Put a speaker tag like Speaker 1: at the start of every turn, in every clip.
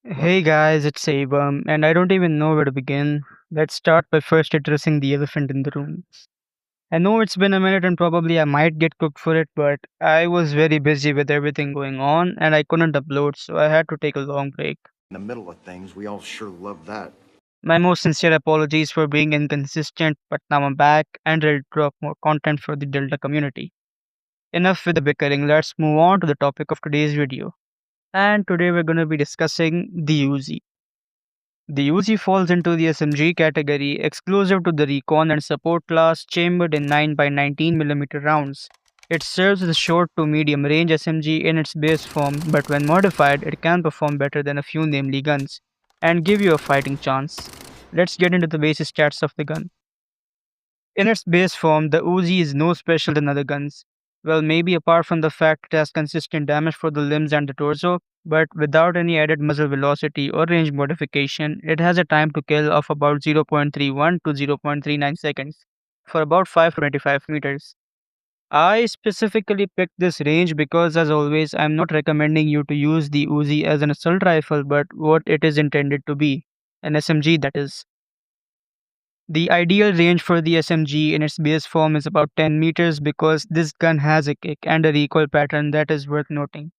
Speaker 1: Hey guys, it's Abam, and I don't even know where to begin. Let's start by first addressing the elephant in the room. I know it's been a minute and probably I might get cooked for it, but I was very busy with everything going on and I couldn't upload, so I had to take a long break.
Speaker 2: In the middle of things, we all sure love that.
Speaker 1: My most sincere apologies for being inconsistent, but now I'm back and ready to drop more content for the Delta community. Enough with the bickering, let's move on to the topic of today's video. And today we're going to be discussing the UZI. The UZI falls into the SMG category, exclusive to the Recon and Support class, chambered in 9 by 19 mm rounds. It serves as a short to medium range SMG in its base form, but when modified, it can perform better than a few namely guns and give you a fighting chance. Let's get into the basic stats of the gun. In its base form, the Uzi is no special than other guns. Well, maybe apart from the fact it has consistent damage for the limbs and the torso, but without any added muzzle velocity or range modification, it has a time to kill of about 0.31 to 0.39 seconds for about 5 to 25 meters. I specifically picked this range because, as always, I'm not recommending you to use the Uzi as an assault rifle, but what it is intended to be, an SMG that is. The ideal range for the SMG in its base form is about 10 meters because this gun has a kick and a recoil pattern that is worth noting.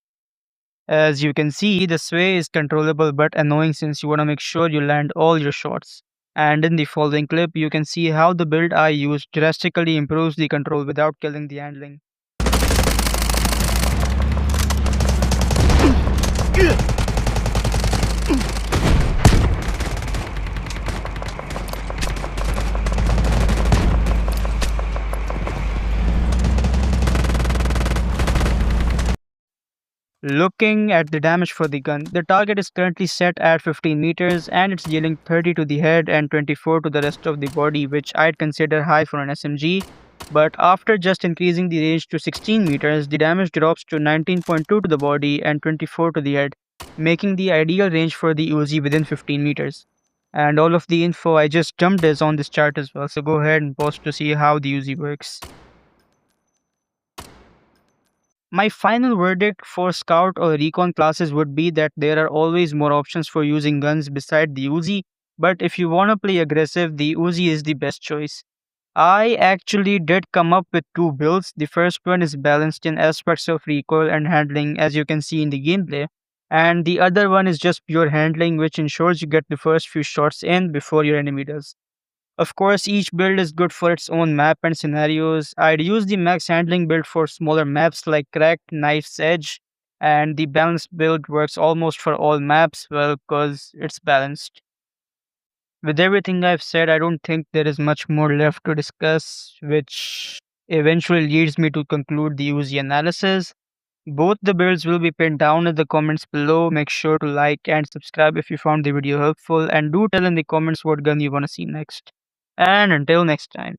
Speaker 1: As you can see, the sway is controllable but annoying since you want to make sure you land all your shots. And in the following clip, you can see how the build I used drastically improves the control without killing the handling. Looking at the damage for the gun, the target is currently set at 15 meters and it's dealing 30 to the head and 24 to the rest of the body, which I'd consider high for an SMG. But after just increasing the range to 16 meters, the damage drops to 19.2 to the body and 24 to the head, making the ideal range for the Uzi within 15 meters. And all of the info I just jumped is on this chart as well, so go ahead and pause to see how the Uzi works. My final verdict for Scout or Recon classes would be that there are always more options for using guns beside the Uzi, but if you want to play aggressive, the Uzi is the best choice. I actually did come up with two builds. The first one is balanced in aspects of recoil and handling, as you can see in the gameplay, and the other one is just pure handling, which ensures you get the first few shots in before your enemy does. Of course, each build is good for its own map and scenarios. I'd use the max handling build for smaller maps like Cracked, Knife's Edge, and the balanced build works almost for all maps, well, because it's balanced. With everything I've said, I don't think there is much more left to discuss, which eventually leads me to conclude the UZ analysis. Both the builds will be pinned down in the comments below. Make sure to like and subscribe if you found the video helpful, and do tell in the comments what gun you want to see next. And until next time.